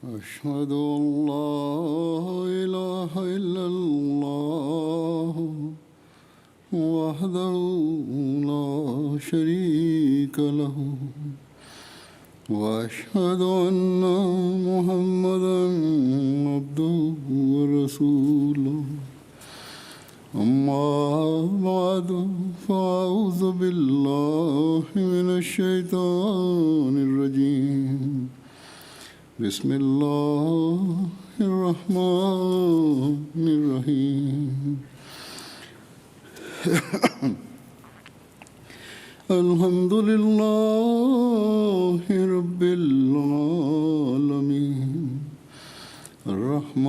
أشهد أن لا إله إلا الله وحده لا شريك له وأشهد أن محمدا عبده ورسوله أما بعد فأعوذ بالله من الشيطان الرجيم بسم الله الرحمن الرحيم الحمد لله رب العالمين الرحمن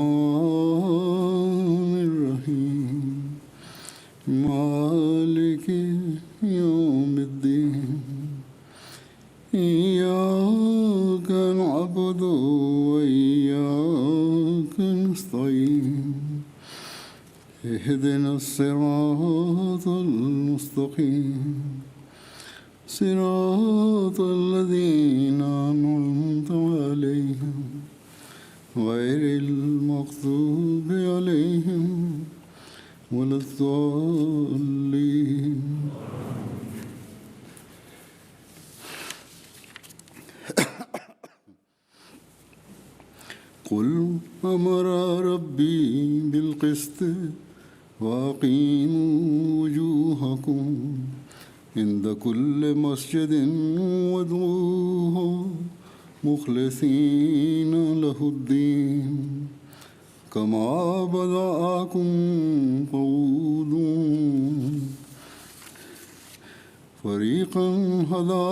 الرحيم مالك يوم الدين إياك نعبد وإياك نستعين اهدنا الصراط المستقيم صراط الذين أنعمت عليهم غير المغضوب عليهم ولا الضالين. قل أمر ربي بالقسط وأقيموا وجوهكم عند كل مسجد وادعوه مخلصين له الدين كما بدأكم تعودون فريقا هدى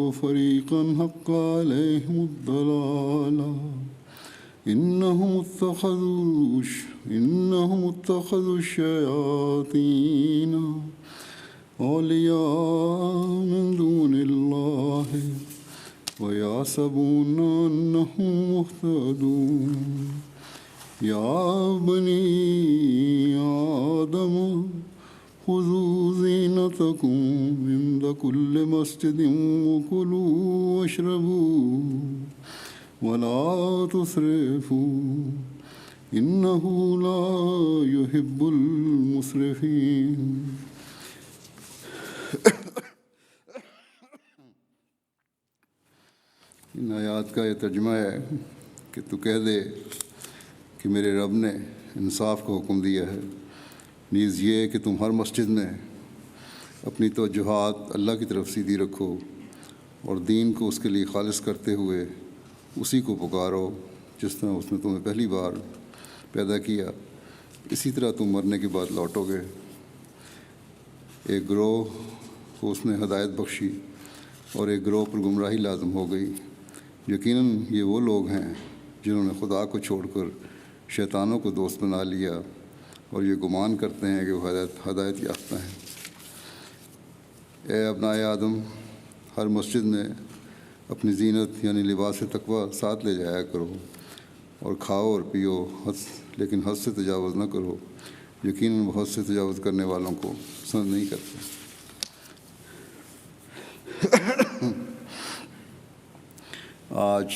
وفريقا حق عليهم الضلالة إنهم اتخذوا الشياطين أولياء من دون الله ويحسبون أنهم مهتدون يا بني آدم خذوا زينتكم عند كل مسجد وكلوا واشربوا ولا تسرفوا إنه لا يحب المسرفين. ان آیات کا یہ ترجمہ ہے کہ تو کہہ دے کہ میرے رب نے انصاف کا حکم دیا ہے، نیز یہ کہ تم ہر مسجد میں اپنی توجہات اللہ کی طرف سیدھی رکھو اور دین کو اس کے لیے خالص کرتے ہوئے اسی کو پکارو جس طرح اس نے تمہیں پہلی بار پیدا کیا، اسی طرح تم مرنے کے بعد لوٹو گے۔ ایک گروہ کو اس نے ہدایت بخشی اور ایک گروہ پر گمراہی لازم ہو گئی۔ یقیناً یہ وہ لوگ ہیں جنہوں نے خدا کو چھوڑ کر شیطانوں کو دوست بنا لیا اور یہ گمان کرتے ہیں کہ وہ ہدایت یافتہ ہیں۔ اے ابنائے آدم، ہر مسجد میں اپنی زینت یعنی لباس تقوی ساتھ لے جایا کرو اور کھاؤ اور پیو، لیکن حد سے تجاوز نہ کرو، یقیناً وہ حد سے تجاوز کرنے والوں کو پسند نہیں کرتے۔ آج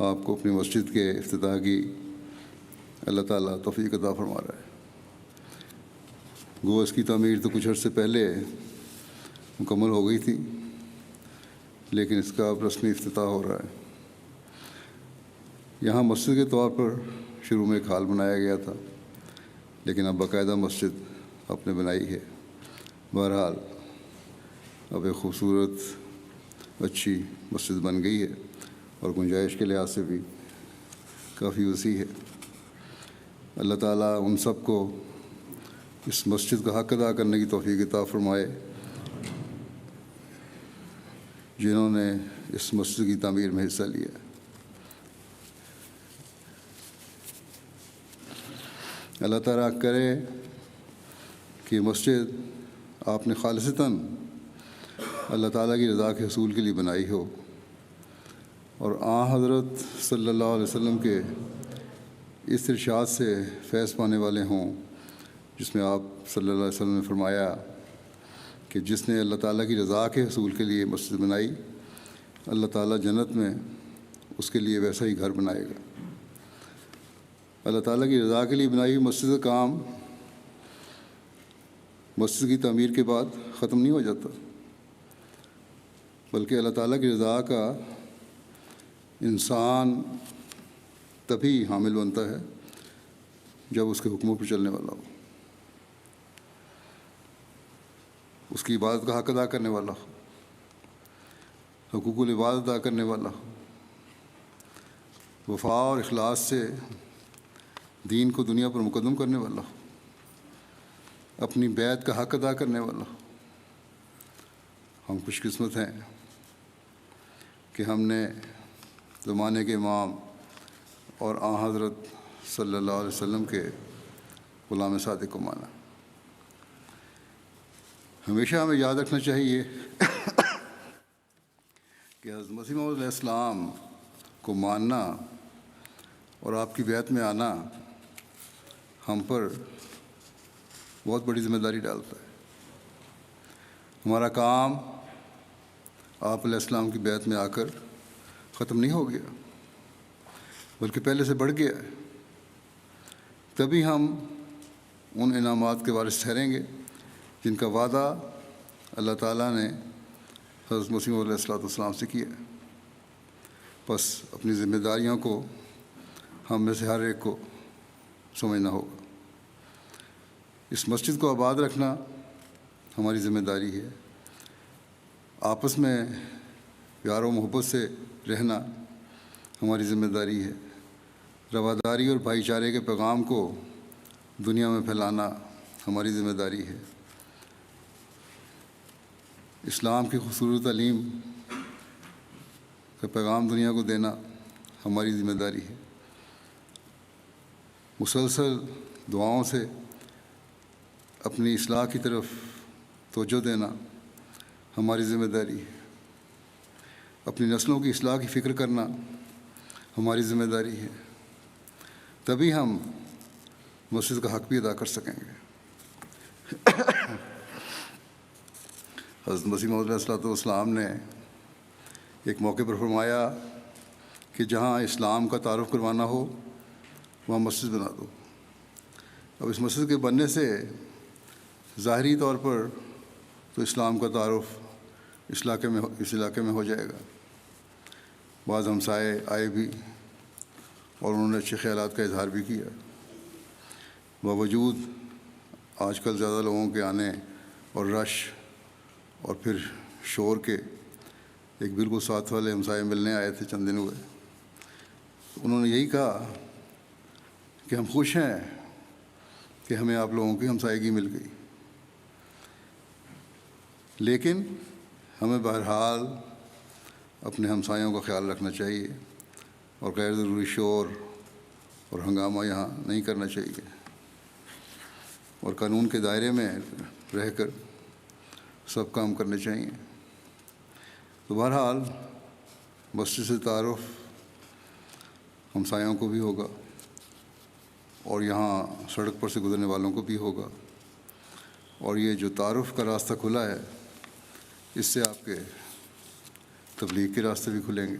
آپ کو اپنی مسجد کے افتتاح کی اللہ تعالیٰ توفیق عطا فرما رہا ہے۔ گو اس کی تعمیر تو کچھ عرصے پہلے مکمل ہو گئی تھی، لیکن اس کا اب رسمی افتتاح ہو رہا ہے۔ یہاں مسجد کے طور پر شروع میں ایک ہال بنایا گیا تھا، لیکن اب باقاعدہ مسجد آپ نے بنائی ہے۔ بہرحال اب ایک خوبصورت اچھی مسجد بن گئی ہے اور گنجائش کے لحاظ سے بھی کافی وسیع ہے۔ اللہ تعالیٰ ان سب کو اس مسجد کا حق ادا کرنے کی توفیق عطا فرمائے جنہوں نے اس مسجد کی تعمیر میں حصہ لیا۔ اللہ تعالیٰ کرے کہ مسجد آپ نے خالصتاً اللہ تعالیٰ کی رضا کے حصول کے لیے بنائی ہو اور حضرت صلی اللہ علیہ وسلم کے اس ارشاد سے فیض پانے والے ہوں جس میں آپ صلی اللہ علیہ وسلم نے فرمایا کہ جس نے اللہ تعالیٰ کی رضا کے حصول کے لیے مسجد بنائی اللہ تعالیٰ جنت میں اس کے لیے ویسا ہی گھر بنائے گا۔ اللہ تعالیٰ کی رضا کے لیے بنائی ہوئی مسجد کا کام مسجد کی تعمیر کے بعد ختم نہیں ہو جاتا، بلکہ اللہ تعالیٰ کی رضا کا انسان تبھی حامل بنتا ہے جب اس کے حکموں پر چلنے والا ہو، اس کی عبادت کا حق ادا کرنے والا ہو، حقوق العباد ادا کرنے والا ہو، وفا اور اخلاص سے دین کو دنیا پر مقدم کرنے والا ہو، اپنی بیعت کا حق ادا کرنے والا ہو۔ ہم خوش قسمت ہیں کہ ہم نے زمانے کے امام اور آن حضرت صلی اللہ علیہ وسلم کے غلام صادق کو مانا۔ ہمیشہ ہمیں یاد رکھنا چاہیے کہ حضرت مسیح موعود علیہ السلام کو ماننا اور آپ کی بیعت میں آنا ہم پر بہت بڑی ذمہ داری ڈالتا ہے۔ ہمارا کام آپ علیہ السلام کی بیعت میں آ کر ختم نہیں ہو گیا، بلکہ پہلے سے بڑھ گیا ہے۔ تبھی ہم ان انعامات کے وارث ٹھہریں گے جن کا وعدہ اللہ تعالیٰ نے حضرت مسیح موعود علیہ السلام سے کیا ہے۔ بس اپنی ذمہ داریوں کو ہم میں سے ہر ایک کو سمجھنا ہوگا۔ اس مسجد کو آباد رکھنا ہماری ذمہ داری ہے، آپس میں پیار و محبت سے رہنا ہماری ذمہ داری ہے، رواداری اور بھائی چارے کے پیغام کو دنیا میں پھیلانا ہماری ذمہ داری ہے، اسلام کی خوبصورت تعلیم کا پیغام دنیا کو دینا ہماری ذمہ داری ہے، مسلسل دعاؤں سے اپنی اصلاح کی طرف توجہ دینا ہماری ذمہ داری ہے، اپنی نسلوں کی اصلاح کی فکر کرنا ہماری ذمہ داری ہے، تبھی ہم مسجد کا حق بھی ادا کر سکیں گے۔ حضرت مسیح موعود علیہ السلام نے ایک موقع پر فرمایا کہ جہاں اسلام کا تعارف کروانا ہو وہاں مسجد بنا دو۔ اب اس مسجد کے بننے سے ظاہری طور پر تو اسلام کا تعارف اس علاقے میں ہو جائے گا۔ بعض ہمسائے آئے بھی اور انہوں نے اچھے خیالات کا اظہار بھی کیا، باوجود آج کل زیادہ لوگوں کے آنے اور رش اور پھر شور کے ایک بالکل ساتھ والے ہمسائے ملنے آئے تھے چند دن ہوئے۔ انہوں نے یہی کہا کہ ہم خوش ہیں کہ ہمیں آپ لوگوں کی ہمسائیگی مل گئی، لیکن ہمیں بہرحال اپنے ہمسایوں کا خیال رکھنا چاہیے اور غیر ضروری شور اور ہنگامہ یہاں نہیں کرنا چاہیے، اور قانون کے دائرے میں رہ کر سب کام کرنے چاہیے۔ تو بہرحال مسجد سے تعارف ہمسایوں کو بھی ہوگا اور یہاں سڑک پر سے گزرنے والوں کو بھی ہوگا، اور یہ جو تعارف کا راستہ کھلا ہے اس سے آپ کے تبلیغ کے راستے بھی کھلیں گے۔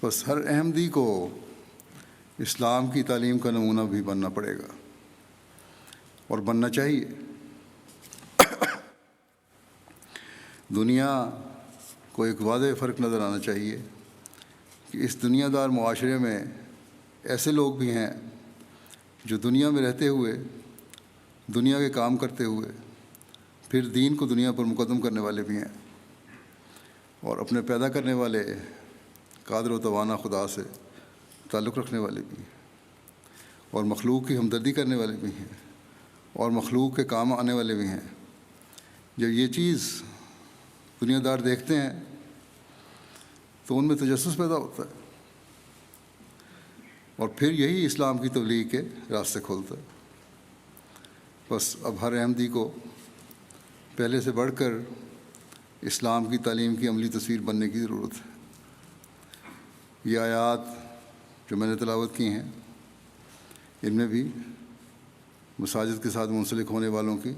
بس ہر احمدی کو اسلام کی تعلیم کا نمونہ بھی بننا پڑے گا اور بننا چاہیے۔ دنیا کو ایک واضح فرق نظر آنا چاہیے کہ اس دنیا دار معاشرے میں ایسے لوگ بھی ہیں جو دنیا میں رہتے ہوئے دنیا کے کام کرتے ہوئے پھر دین کو دنیا پر مقدم کرنے والے بھی ہیں، اور اپنے پیدا کرنے والے قادر و توانا خدا سے تعلق رکھنے والے بھی ہیں، اور مخلوق کی ہمدردی کرنے والے بھی ہیں، اور مخلوق کے کام آنے والے بھی ہیں۔ جب یہ چیز دنیا دار دیکھتے ہیں تو ان میں تجسس پیدا ہوتا ہے، اور پھر یہی اسلام کی تبلیغ کے راستے کھولتا ہے۔ بس اب ہر احمدی کو پہلے سے بڑھ کر اسلام کی تعلیم کی عملی تصویر بننے کی ضرورت ہے۔ یہ آیات جو میں نے تلاوت کی ہیں ان میں بھی مساجد کے ساتھ منسلک ہونے والوں کی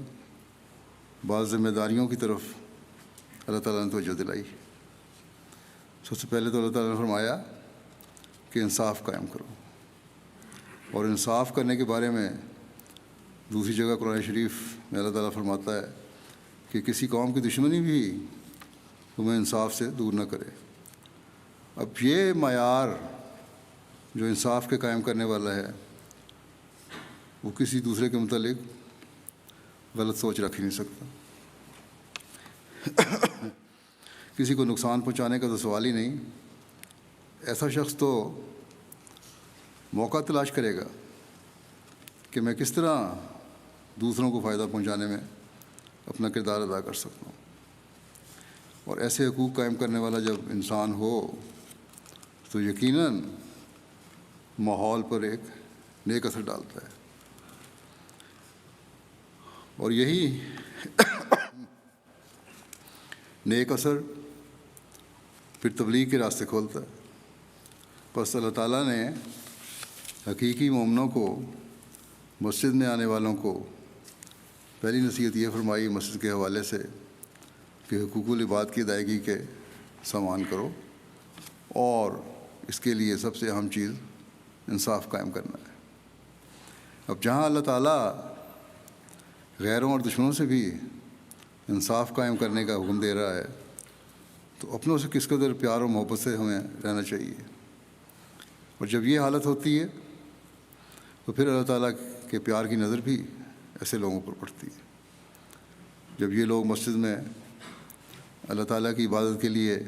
بعض ذمہ داریوں کی طرف اللہ تعالیٰ نے توجہ دلائی۔ سب سے پہلے تو اللہ تعالیٰ نے فرمایا کہ انصاف قائم کرو، اور انصاف کرنے کے بارے میں دوسری جگہ قرآن شریف میں اللہ تعالیٰ فرماتا ہے کہ کسی قوم کی دشمنی بھی تمہیں انصاف سے دور نہ کرے۔ اب یہ معیار جو انصاف کے قائم کرنے والا ہے وہ کسی دوسرے کے متعلق غلط سوچ رکھ ہی نہیں سکتا۔ کسی کو نقصان پہنچانے کا تو سوال ہی نہیں۔ ایسا شخص تو موقع تلاش کرے گا کہ میں کس طرح دوسروں کو فائدہ پہنچانے میں اپنا کردار ادا کر سکتا ہوں، اور ایسے حقوق قائم کرنے والا جب انسان ہو تو یقیناً ماحول پر ایک نیک اثر ڈالتا ہے، اور یہی نیک اثر پھر تبلیغ کے راستے کھولتا ہے۔ بس اللہ تعالیٰ نے حقیقی مومنوں کو، مسجد میں آنے والوں کو پہلی نصیحت یہ فرمائی مسجد کے حوالے سے کہ حقوق العباد کی ادائیگی کے سامان کرو، اور اس کے لیے سب سے اہم چیز انصاف قائم کرنا ہے۔ اب جہاں اللہ تعالیٰ غیروں اور دشمنوں سے بھی انصاف قائم کرنے کا حکم دے رہا ہے تو اپنوں سے کس قدر پیار اور محبت سے ہمیں رہنا چاہیے، اور جب یہ حالت ہوتی ہے تو پھر اللہ تعالیٰ کے پیار کی نظر بھی ایسے لوگوں پر پڑتی ہے۔ جب یہ لوگ مسجد میں اللہ تعالیٰ کی عبادت کے لیے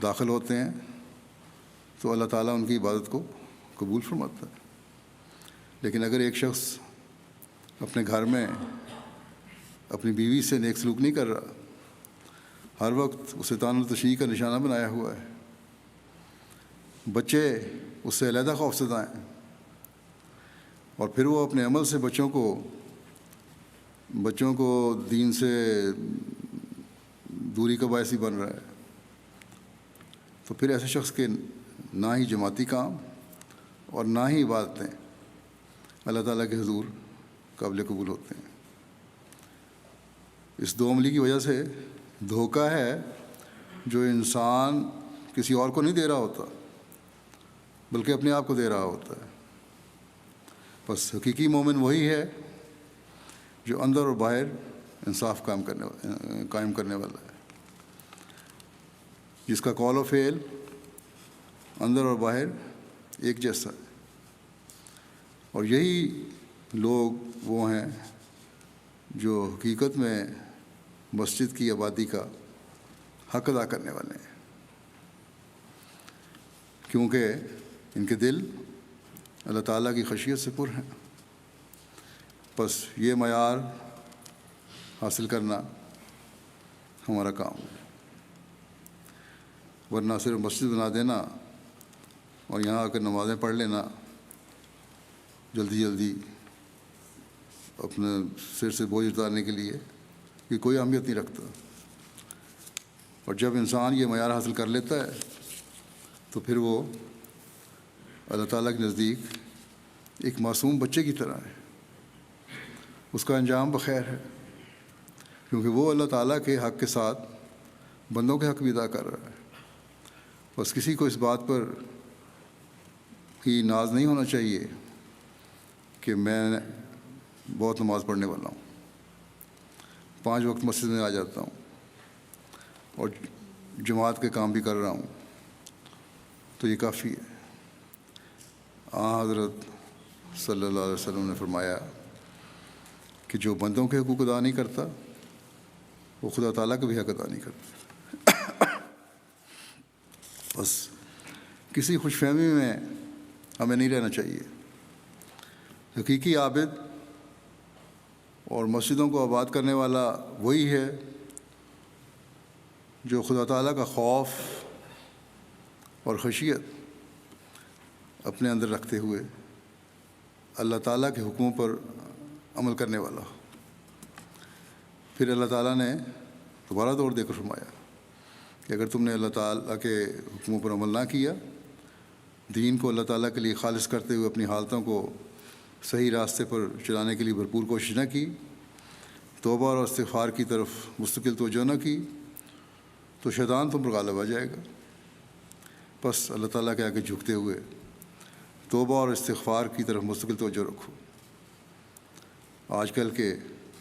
داخل ہوتے ہیں تو اللہ تعالیٰ ان کی عبادت کو قبول فرماتا ہے، لیکن اگر ایک شخص اپنے گھر میں اپنی بیوی سے نیک سلوک نہیں کر رہا، ہر وقت اسے طعن و تشنیع کا نشانہ بنایا ہوا ہے، بچے اس سے علیحدہ خوفزدہ ہیں، اور پھر وہ اپنے عمل سے بچوں کو دین سے دوری کا باعث ہی بن رہا ہے، تو پھر ایسے شخص کے نہ ہی جماعتی کام اور نہ ہی عبادتیں اللہ تعالیٰ کے حضور قابل قبول ہوتے ہیں۔ اس دو عملی کی وجہ سے دھوکہ ہے جو انسان کسی اور کو نہیں دے رہا ہوتا بلکہ اپنے آپ کو دے رہا ہوتا ہے۔ بس حقیقی مومن وہی ہے جو اندر اور باہر انصاف قائم کرنے والا ہے، جس کا قول و فعل اندر اور باہر ایک جیسا ہے، اور یہی لوگ وہ ہیں جو حقیقت میں مسجد کی آبادی کا حق ادا کرنے والے ہیں، کیونکہ ان کے دل اللہ تعالیٰ کی خشیت سے پر ہیں۔ بس یہ معیار حاصل کرنا ہمارا کام ہے، ورنہ صرف مسجد بنا دینا اور یہاں آ کر نمازیں پڑھ لینا جلدی اپنے سر سے بوجھ اتارنے کے لیے، یہ کوئی اہمیت نہیں رکھتا۔ اور جب انسان یہ معیار حاصل کر لیتا ہے تو پھر وہ اللہ تعالیٰ کے نزدیک ایک معصوم بچے کی طرح ہے، اس کا انجام بخیر ہے، کیونکہ وہ اللہ تعالیٰ کے حق کے ساتھ بندوں کے حق بھی ادا کر رہا ہے۔ بس کسی کو اس بات پر ہی ناز نہیں ہونا چاہیے کہ میں بہت نماز پڑھنے والا ہوں، 5 وقت مسجد میں آ جاتا ہوں اور جماعت کے کام بھی کر رہا ہوں، تو یہ کافی ہے۔ حضرت صلی اللہ علیہ وسلم نے فرمایا کہ جو بندوں کے حقوق ادا نہیں کرتا وہ خدا تعالیٰ کا بھی حق ادا نہیں کرتا۔ بس کسی خوش فہمی میں ہمیں نہیں رہنا چاہیے۔ حقیقی عابد اور مسجدوں کو آباد کرنے والا وہی ہے جو خدا تعالیٰ کا خوف اور خشیت اپنے اندر رکھتے ہوئے اللہ تعالیٰ کے حکموں پر عمل کرنے والا ہو۔ پھر اللہ تعالیٰ نے دوبارہ دور دے کر فرمایا کہ اگر تم نے اللہ تعالیٰ کے حکموں پر عمل نہ کیا، دین کو اللہ تعالیٰ کے لیے خالص کرتے ہوئے اپنی حالتوں کو صحیح راستے پر چلانے کے لیے بھرپور کوشش نہ کی، توبہ اور استغفار کی طرف مستقل توجہ نہ کی، تو شیطان تم پر غالب آ جائے گا بس اللہ تعالیٰ کے آگے جھکتے ہوئے توبہ اور استغفار کی طرف مستقل توجہ رکھو۔ آج کل کے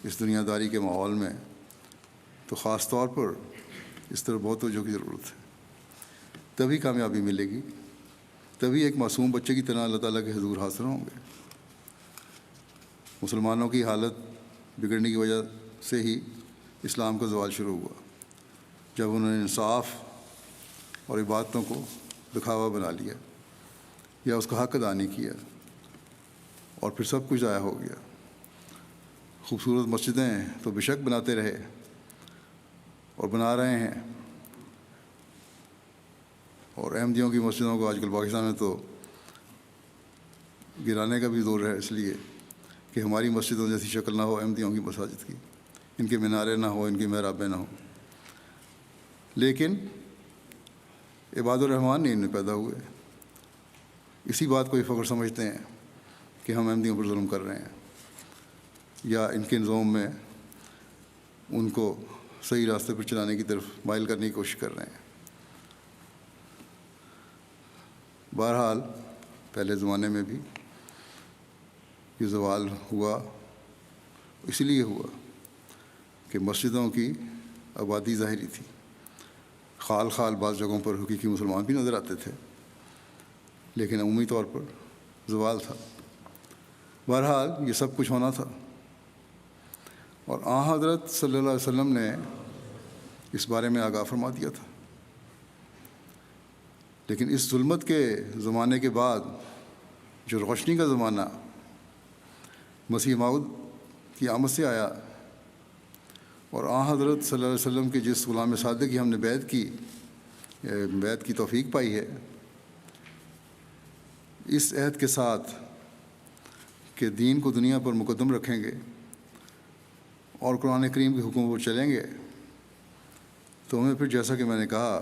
اس دنیا داری کے ماحول میں تو خاص طور پر اس طرح بہت توجہ کی ضرورت ہے، تبھی کامیابی ملے گی، تبھی ایک معصوم بچے کی طرح اللہ تعالیٰ کے حضور حاضر ہوں گے۔ مسلمانوں کی حالت بگڑنے کی وجہ سے ہی اسلام کا زوال شروع ہوا، جب انہوں نے انصاف اور عبادتوں کو دکھاوا بنا لیا یا اس کا حق ادا نہیں کیا، اور پھر سب کچھ ضائع ہو گیا۔ خوبصورت مسجدیں تو بے شک بناتے رہے اور بنا رہے ہیں، اور احمدیوں کی مسجدوں کو آج کل پاکستان میں تو گرانے کا بھی دور ہے، اس لیے کہ ہماری مسجدوں جیسی شکل نہ ہو احمدیوں کی مساجد کی، ان کے مینارے نہ ہو، ان کی محرابیں نہ ہوں۔ لیکن عباد الرحمن نہیں ان میں پیدا ہوئے، اسی بات کو یہ فخر سمجھتے ہیں کہ ہم احمدیوں پر ظلم کر رہے ہیں، یا ان کے نظام میں ان کو صحیح راستے پر چلانے کی طرف مائل کرنے کی کوشش کر رہے ہیں۔ بہرحال پہلے زمانے میں بھی یہ زوال ہوا، اس لیے ہوا کہ مسجدوں کی آبادی ظاہری تھی، خال خال بعض جگہوں پر حقیقی مسلمان بھی نظر آتے تھے، لیکن عمومی طور پر زوال تھا۔ بہرحال یہ سب کچھ ہونا تھا، اور حضرت صلی اللہ علیہ وسلم نے اس بارے میں آگاہ فرما دیا تھا۔ لیکن اس ظلمت کے زمانے کے بعد جو روشنی کا زمانہ مسیح موعود کی آمد سے آیا، اور حضرت صلی اللہ علیہ وسلم کے جس غلام صادق کی ہم نے بیعت کی توفیق پائی ہے، اس عہد کے ساتھ کہ دین کو دنیا پر مقدم رکھیں گے اور قرآن کریم کے حکموں پر چلیں گے، تو ہمیں پھر جیسا کہ میں نے کہا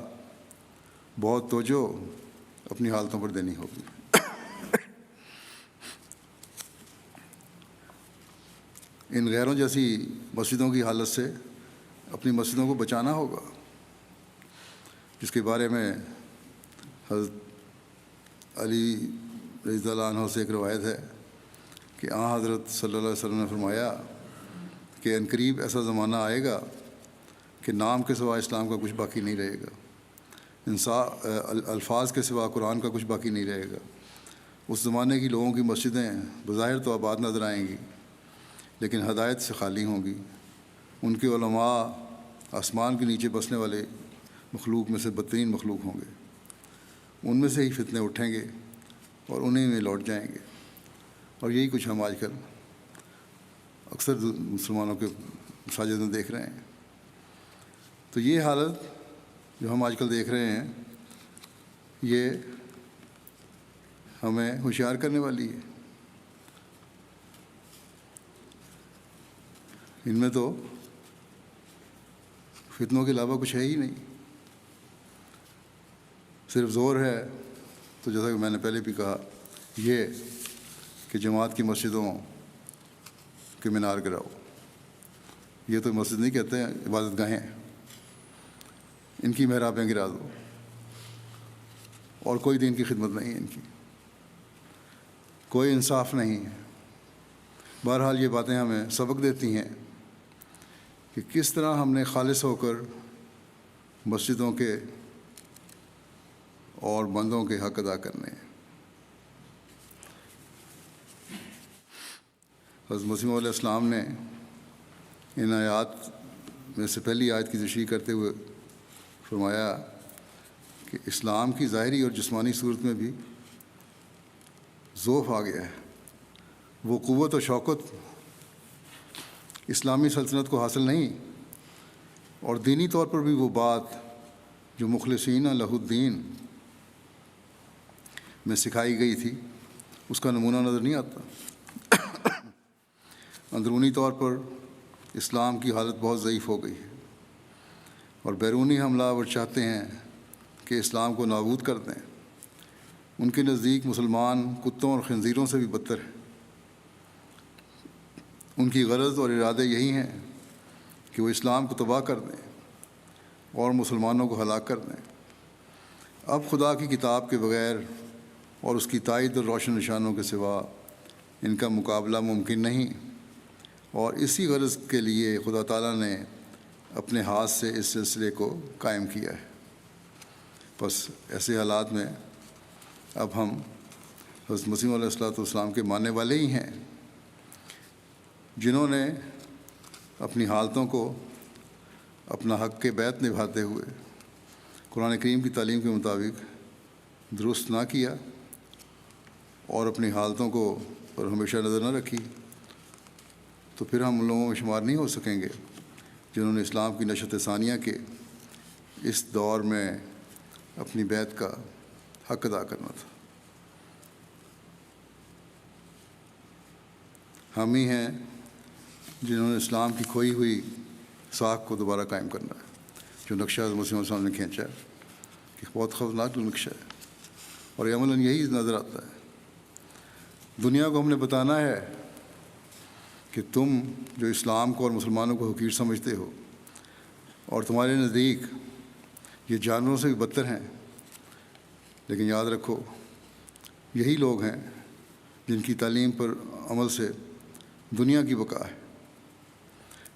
بہت توجہ اپنی حالتوں پر دینی ہوگی۔ ان غیروں جیسی مسجدوں کی حالت سے اپنی مسجدوں کو بچانا ہوگا، جس کے بارے میں حضرت علی رضی اللہ عنہ سے ایک روایت ہے کہ حضرت صلی اللہ علیہ وسلم نے فرمایا کہ عنقریب ایسا زمانہ آئے گا کہ نام کے سوا اسلام کا کچھ باقی نہیں رہے گا، الفاظ کے سوا قرآن کا کچھ باقی نہیں رہے گا۔ اس زمانے کی لوگوں کی مسجدیں بظاہر تو آباد نظر آئیں گی، لیکن ہدایت سے خالی ہوں گی۔ ان کے علماء آسمان کے نیچے بسنے والے مخلوق میں سے بدترین مخلوق ہوں گے، ان میں سے ہی فتنے اٹھیں گے اور انہیں میں لوٹ جائیں گے، اور یہی کچھ ہم آج کل اکثر مسلمانوں کے مساجد میں دیکھ رہے ہیں۔ تو یہ حالت جو ہم آج کل دیکھ رہے ہیں، یہ ہمیں ہوشیار کرنے والی ہے۔ ان میں تو فتنوں کے علاوہ کچھ ہے ہی نہیں، صرف زور ہے تو جیسا کہ میں نے پہلے بھی کہا، یہ کہ جماعت کی مسجدوں کے مینار گراؤ۔ یہ تو مسجد نہیں کہتے ہیں، عبادت گاہیں، ان کی محرابیں گرا دو، اور کوئی دین کی خدمت نہیں ہے، ان کی کوئی انصاف نہیں ہے۔ بہرحال یہ باتیں ہمیں سبق دیتی ہیں کہ کس طرح ہم نے خالص ہو کر مسجدوں کے اور بندوں کے حق ادا کرنے ہیں۔ حضرت مسیح علیہ السلام نے ان آیات میں سے پہلی آیت کی تشریح کرتے ہوئے فرمایا کہ اسلام کی ظاہری اور جسمانی صورت میں بھی ضعف آ گیا ہے، وہ قوت و شوکت اسلامی سلطنت کو حاصل نہیں، اور دینی طور پر بھی وہ بات جو مخلصین لہ الدین میں سکھائی گئی تھی اس کا نمونہ نظر نہیں آتا۔ اندرونی طور پر اسلام کی حالت بہت ضعیف ہو گئی ہے، اور بیرونی حملہ آور چاہتے ہیں کہ اسلام کو نابود کر دیں۔ ان کے نزدیک مسلمان کتوں اور خنزیروں سے بھی بدتر ہیں۔ ان کی غرض اور ارادے یہی ہیں کہ وہ اسلام کو تباہ کر دیں اور مسلمانوں کو ہلاک کر دیں۔ اب خدا کی کتاب کے بغیر اور اس کی تائید اور روشن نشانوں کے سوا ان کا مقابلہ ممکن نہیں، اور اسی غرض کے لیے خدا تعالیٰ نے اپنے ہاتھ سے اس سلسلے کو قائم کیا ہے۔ بس ایسے حالات میں اب ہم حضرت مسیح علیہ الصلوۃ والسلام کے ماننے والے ہی ہیں، جنہوں نے اپنی حالتوں کو اپنا حق کے بیت نبھاتے ہوئے قرآن کریم کی تعلیم کے مطابق درست نہ کیا اور اپنی حالتوں کو پر ہمیشہ نظر نہ رکھی، تو پھر ہم ان لوگوں میں شمار نہیں ہو سکیں گے جنہوں نے اسلام کی نشأت ثانیہ کے اس دور میں اپنی بیت کا حق ادا کرنا تھا۔ ہم ہی ہیں جنہوں نے اسلام کی کھوئی ہوئی ساکھ کو دوبارہ قائم کرنا ہے، جو نقشہ حضرت مسیح علیہ السلام نے کھینچا ہے، کہ بہت خوفناک نقشہ ہے، اور یہ عملاً یہی نظر آتا ہے۔ دنیا کو ہم نے بتانا ہے کہ تم جو اسلام کو اور مسلمانوں کو حقیر سمجھتے ہو اور تمہارے نزدیک یہ جانوروں سے بھی بدتر ہیں، لیکن یاد رکھو یہی لوگ ہیں جن کی تعلیم پر عمل سے دنیا کی بقا ہے۔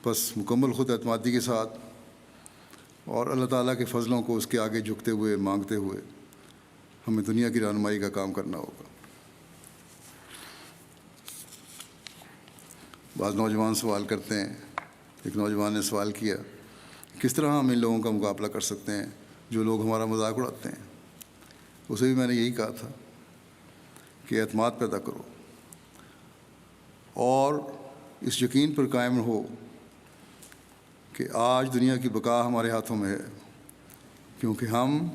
بس مکمل خود اعتمادی کے ساتھ اور اللہ تعالیٰ کے فضلوں کو اس کے آگے جھکتے ہوئے مانگتے ہوئے ہمیں دنیا کی رہنمائی کا کام کرنا ہوگا۔ بعض نوجوان سوال کرتے ہیں، ایک نوجوان نے سوال کیا کس طرح ہم ان لوگوں کا مقابلہ کر سکتے ہیں جو لوگ ہمارا مذاق اڑاتے ہیں۔ اسے بھی میں نے یہی کہا تھا کہ اعتماد پیدا کرو اور اس یقین پر قائم ہو کہ آج دنیا کی بقا ہمارے ہاتھوں میں ہے، کیونکہ ہم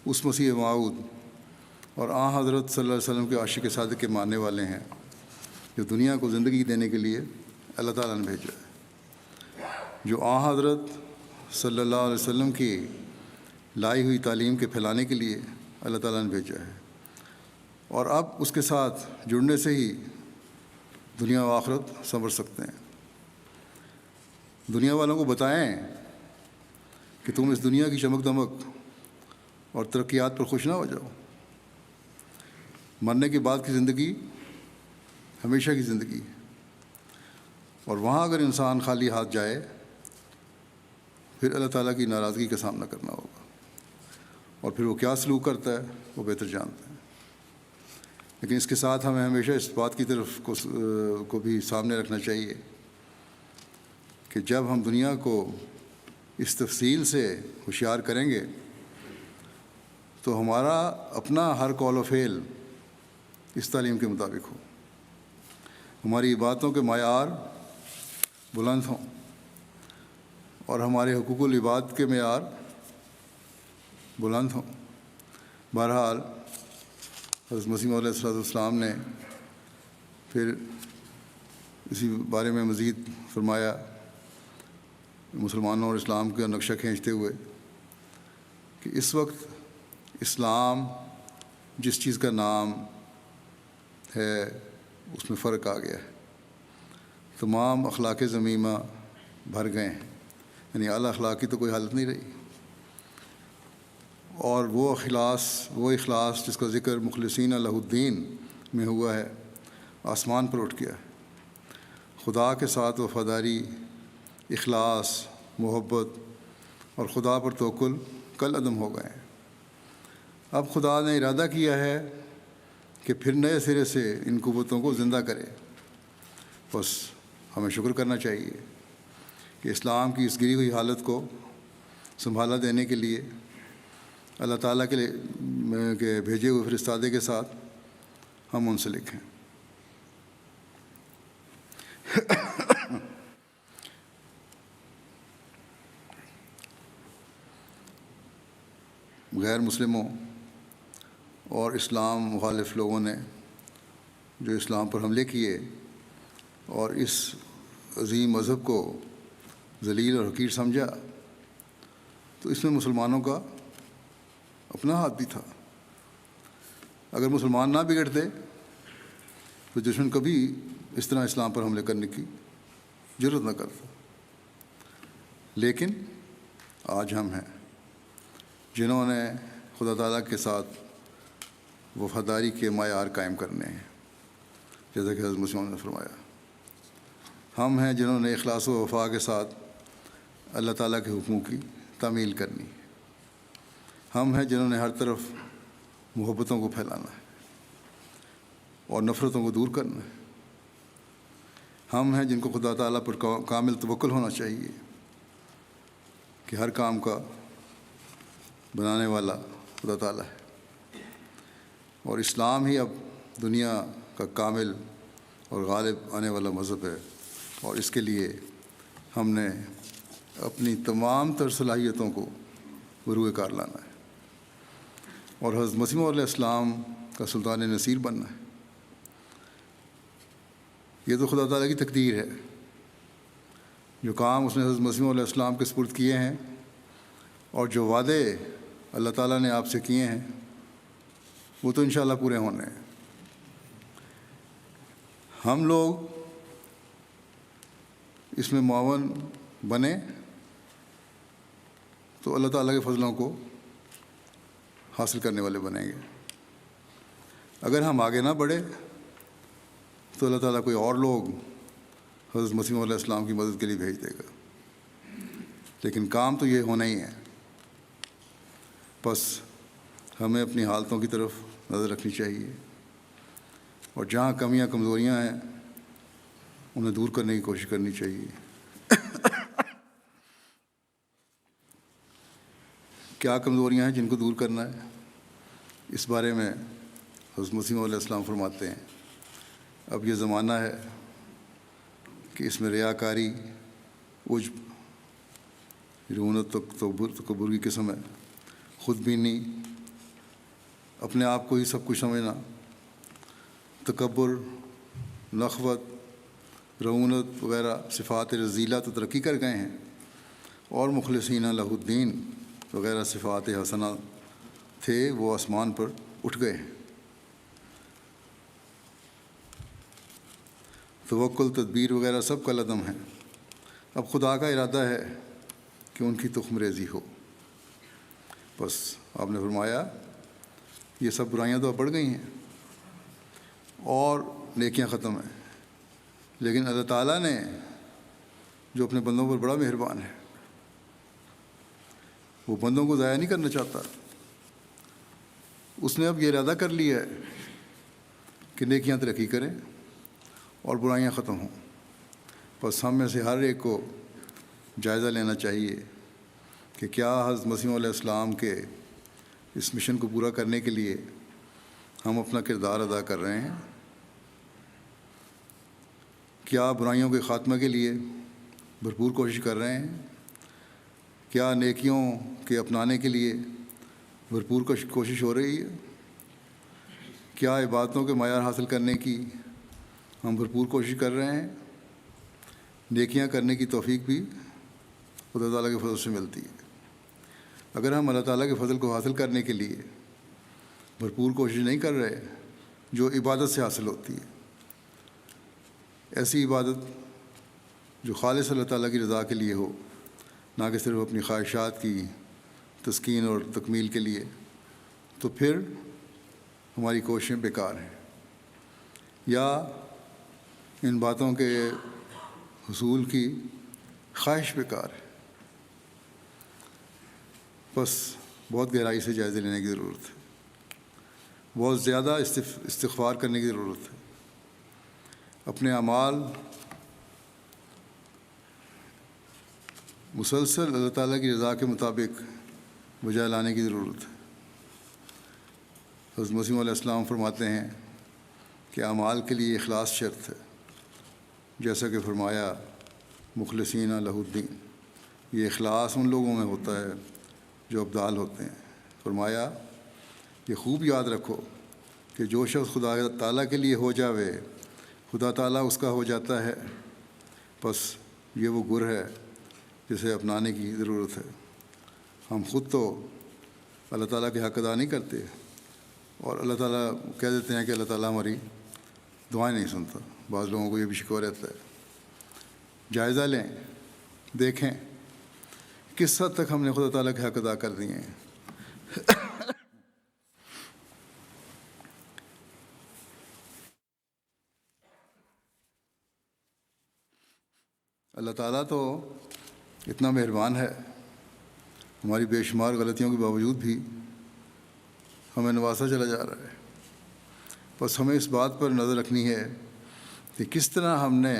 اس مسیح موعود اور حضرت صلی اللہ علیہ وسلم کے عاشق صادق کے ماننے والے ہیں جو دنیا کو زندگی دینے کے لیے اللہ تعالیٰ نے بھیجا ہے، جو حضرت صلی اللہ علیہ وسلم کی لائی ہوئی تعلیم کے پھیلانے کے لیے اللہ تعالیٰ نے بھیجا ہے، اور اب اس کے ساتھ جڑنے سے ہی دنیا و آخرت سنور سکتے ہیں۔ دنیا والوں کو بتائیں کہ تم اس دنیا کی چمک دمک اور ترقیات پر خوش نہ ہو جاؤ۔ مرنے کے بعد کی زندگی ہمیشہ کی زندگی ہے، اور وہاں اگر انسان خالی ہاتھ جائے پھر اللہ تعالیٰ کی ناراضگی کا سامنا کرنا ہوگا، اور پھر وہ کیا سلوک کرتا ہے وہ بہتر جانتا ہے۔ لیکن اس کے ساتھ ہمیں ہمیشہ اس بات کی طرف کو بھی سامنے رکھنا چاہیے کہ جب ہم دنیا کو اس تفصیل سے ہوشیار کریں گے تو ہمارا اپنا ہر قول و فعل اس تعلیم کے مطابق ہو، ہماری عبادتوں کے معیار بلند ہوں اور ہمارے حقوق العباد کے معیار بلند ہوں۔ بہرحال حضرت مسیح علیہ السلام نے پھر اسی بارے میں مزید فرمایا، مسلمانوں اور اسلام کا نقشہ کھینچتے ہوئے، کہ اس وقت اسلام جس چیز کا نام ہے اس میں فرق آ گیا ہے۔ تمام اخلاق ذمیمہ بھر گئے ہیں، یعنی اعلیٰ اخلاق کی تو کوئی حالت نہیں رہی، اور وہ اخلاص جس کا ذکر مخلصین لہ الدین میں ہوا ہے آسمان پر اٹھ گیا ہے۔ خدا کے ساتھ وفاداری، اخلاص، محبت اور خدا پر توکل کل عدم ہو گئے ہیں۔ اب خدا نے ارادہ کیا ہے کہ پھر نئے سرے سے ان قوتوں کو زندہ کرے۔ بس ہمیں شکر کرنا چاہیے کہ اسلام کی اس گری ہوئی حالت کو سنبھالا دینے کے لیے اللہ تعالیٰ کے بھیجے ہوئے فرستادے کے ساتھ ہم منسلک ہیں۔ غیر مسلموں اور اسلام مخالف لوگوں نے جو اسلام پر حملے کیے اور اس عظیم مذہب کو ذلیل اور حقیر سمجھا، تو اس میں مسلمانوں کا اپنا ہاتھ بھی تھا۔ اگر مسلمان نہ بگڑتے تو دشمن کبھی اس طرح اسلام پر حملے کرنے کی جرات نہ کرتا۔ لیکن آج ہم ہیں جنہوں نے خدا تعالیٰ کے ساتھ وفاداری کے معیار قائم کرنے ہیں، جیسا کہ حضرت مسیح نے فرمایا۔ ہم ہیں جنہوں نے اخلاص و وفا کے ساتھ اللہ تعالیٰ کے حکموں کی تعمیل کرنی ہے۔ ہم ہیں جنہوں نے ہر طرف محبتوں کو پھیلانا ہے اور نفرتوں کو دور کرنا ہے۔ ہم ہیں جن کو خدا تعالیٰ پر کامل توکل ہونا چاہیے کہ ہر کام کا بنانے والا خدا تعالیٰ ہے، اور اسلام ہی اب دنیا کا کامل اور غالب آنے والا مذہب ہے، اور اس کے لیے ہم نے اپنی تمام تر صلاحیتوں کو بروئے کار لانا ہے اور حضرت مسیح علیہ السلام کا سلطان نصیر بننا ہے۔ یہ تو خدا تعالیٰ کی تقدیر ہے۔ جو کام اس نے حضرت مسیح علیہ السلام کے سپرد کیے ہیں اور جو وعدے اللہ تعالیٰ نے آپ سے کیے ہیں وہ تو انشاءاللہ پورے ہونے ہیں۔ ہم لوگ اس میں معاون بنے تو اللہ تعالیٰ کے فضلوں کو حاصل کرنے والے بنیں گے۔ اگر ہم آگے نہ بڑھے تو اللہ تعالیٰ کوئی اور لوگ حضرت مسیح علیہ السلام کی مدد کے لیے بھیج دے گا، لیکن کام تو یہ ہونا ہی ہے۔ بس ہمیں اپنی حالتوں کی طرف نظر رکھنی چاہیے اور جہاں کمیاں کمزوریاں ہیں انہیں دور کرنے کی کوشش کرنی چاہیے۔ کیا کمزوریاں ہیں جن کو دور کرنا ہے؟ اس بارے میں حضرت مسیح علیہ السلام فرماتے ہیں، اب یہ زمانہ ہے کہ اس میں ریاکاری، عجب، رعونت، تکبر کی قسم ہے، خود بینی، اپنے آپ کو ہی سب کچھ سمجھنا، تکبر، نخوت، رعونت وغیرہ صفات رذیلہ تو ترقی کر گئے ہیں، اور مخلصین لہ الدین وغیرہ صفات حسنہ تھے وہ آسمان پر اٹھ گئے ہیں۔ توکل، تدبیر وغیرہ سب کا لدم ہے۔ اب خدا کا ارادہ ہے کہ ان کی تخم ریزی ہو۔ بس آپ نے فرمایا یہ سب برائیاں تو اب بڑھ گئی ہیں اور نیکیاں ختم ہیں، لیکن اللہ تعالیٰ نے جو اپنے بندوں پر بڑا مہربان ہے، وہ بندوں کو ضائع نہیں کرنا چاہتا۔ اس نے اب یہ ارادہ کر لیا ہے کہ نیکیاں ترقی کریں اور برائیاں ختم ہوں۔ بس ہم میں سے ہر ایک کو جائزہ لینا چاہیے کہ کیا حضرت مسیح علیہ السلام کے اس مشن کو پورا کرنے کے لیے ہم اپنا کردار ادا کر رہے ہیں؟ کیا برائیوں کے خاتمہ کے لیے بھرپور کوشش کر رہے ہیں؟ کیا نیکیوں کے اپنانے کے لیے بھرپور کوشش ہو رہی ہے؟ کیا عبادتوں کے معیار حاصل کرنے کی ہم بھرپور کوشش کر رہے ہیں؟ نیکیاں کرنے کی توفیق بھی خدا تعالیٰ کے فضل سے ملتی ہے۔ اگر ہم اللہ تعالیٰ کے فضل کو حاصل کرنے کے لیے بھرپور کوشش نہیں کر رہے جو عبادت سے حاصل ہوتی ہے، ایسی عبادت جو خالص اللہ تعالیٰ کی رضا کے لیے ہو، نہ کہ صرف اپنی خواہشات کی تسکین اور تکمیل کے لیے، تو پھر ہماری کوششیں بیکار ہیں، یا ان باتوں کے حصول کی خواہش بیکار ہے۔ بس بہت گہرائی سے جائزے لینے کی ضرورت ہے، بہت زیادہ استغفار کرنے کی ضرورت ہے، اپنے اعمال مسلسل اللہ تعالیٰ کی رضا کے مطابق بجائے لانے کی ضرورت ہے۔ حضرت مسیح علیہ السلام فرماتے ہیں کہ اعمال کے لیے اخلاص شرط ہے، جیسا کہ فرمایا مخلصین لہ الدین۔ یہ اخلاص ان لوگوں میں ہوتا ہے جو ابدال ہوتے ہیں۔ فرمایا یہ خوب یاد رکھو کہ جو شخص خدا تعالیٰ کے لیے ہو جاوے خدا تعالیٰ اس کا ہو جاتا ہے۔ بس یہ وہ گر ہے جسے اپنانے کی ضرورت ہے۔ ہم خود تو اللہ تعالیٰ کے حق ادا نہیں کرتے اور اللہ تعالیٰ کہہ دیتے ہیں کہ اللہ تعالیٰ ہماری دعائیں نہیں سنتا۔ بعض لوگوں کو یہ بھی شکوہ رہتا ہے۔ جائزہ لیں، دیکھیں کس حد تک ہم نے خدا تعالیٰ کے حق ادا کر دیے ہیں۔ اللہ تعالیٰ تو اتنا مہربان ہے، ہماری بے شمار غلطیوں کے باوجود بھی ہمیں نوازا چلا جا رہا ہے۔ بس ہمیں اس بات پر نظر رکھنی ہے کہ کس طرح ہم نے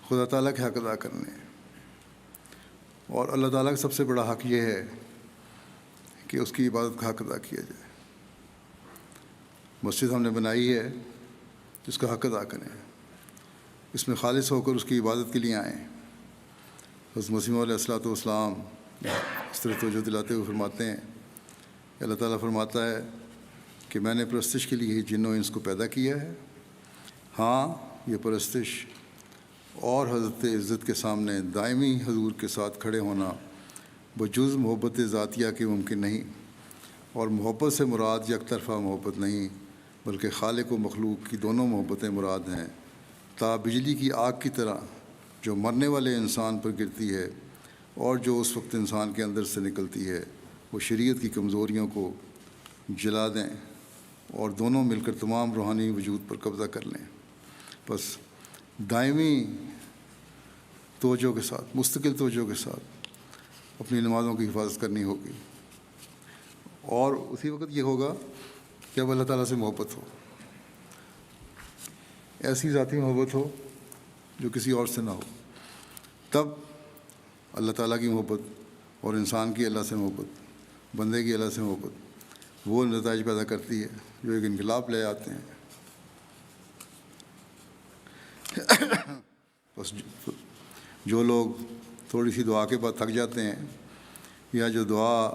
خدا تعالیٰ کے حق ادا کرنے ہیں، اور اللہ تعالیٰ کا سب سے بڑا حق یہ ہے کہ اس کی عبادت کا حق ادا کیا جائے۔ مسجد ہم نے بنائی ہے، اس کا حق ادا کریں، اس میں خالص ہو کر اس کی عبادت کے لیے آئیں۔ حضرت مسیح علیہ الصلوۃ والسلام اس طرح توجہ دلاتے ہوئے فرماتے ہیں، اللہ تعالیٰ فرماتا ہے کہ میں نے پرستش کے لیے ہی جن و انس کو پیدا کیا ہے۔ ہاں، یہ پرستش اور حضرت عزت کے سامنے دائمی حضور کے ساتھ کھڑے ہونا بجز محبت ذاتیہ کے ممکن نہیں، اور محبت سے مراد یک طرفہ محبت نہیں بلکہ خالق و مخلوق کی دونوں محبتیں مراد ہیں، تا بجلی کی آگ کی طرح جو مرنے والے انسان پر گرتی ہے اور جو اس وقت انسان کے اندر سے نکلتی ہے وہ شریعت کی کمزوریوں کو جلا دیں اور دونوں مل کر تمام روحانی وجود پر قبضہ کر لیں۔ بس دائمی توجہ کے ساتھ، مستقل توجہ کے ساتھ اپنی نمازوں کی حفاظت کرنی ہوگی، اور اسی وقت یہ ہوگا جب اللہ تعالیٰ سے محبت ہو، ایسی ذاتی محبت ہو جو کسی اور سے نہ ہو، تب اللہ تعالیٰ کی محبت اور انسان کی اللہ سے محبت، بندے کی اللہ سے محبت وہ نتائج پیدا کرتی ہے جو ایک انقلاب لے آتے ہیں۔ بس جو لوگ تھوڑی سی دعا کے بعد تھک جاتے ہیں، یا جو دعا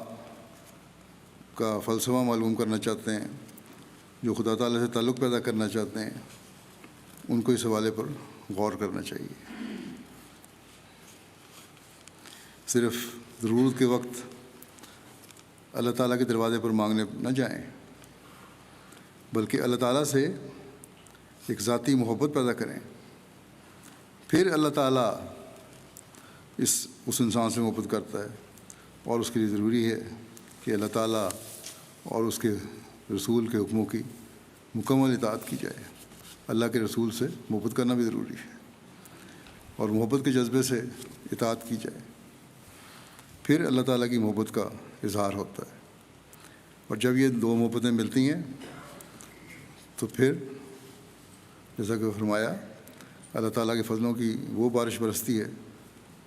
کا فلسفہ معلوم کرنا چاہتے ہیں، جو خدا تعالیٰ سے تعلق پیدا کرنا چاہتے ہیں، ان کو اس حوالے پر غور کرنا چاہیے۔ صرف ضرورت کے وقت اللہ تعالیٰ کے دروازے پر مانگنے نہ جائیں، بلکہ اللہ تعالیٰ سے ایک ذاتی محبت پیدا کریں، پھر اللہ تعالیٰ اس انسان سے محبت کرتا ہے، اور اس کے لیے ضروری ہے کہ اللہ تعالیٰ اور اس کے رسول کے حکموں کی مکمل اطاعت کی جائے۔ اللہ کے رسول سے محبت کرنا بھی ضروری ہے، اور محبت کے جذبے سے اطاعت کی جائے، پھر اللہ تعالیٰ کی محبت کا اظہار ہوتا ہے۔ اور جب یہ دو محبتیں ملتی ہیں تو پھر جیسا کہ فرمایا، اللہ تعالیٰ کے فضلوں کی وہ بارش برستی ہے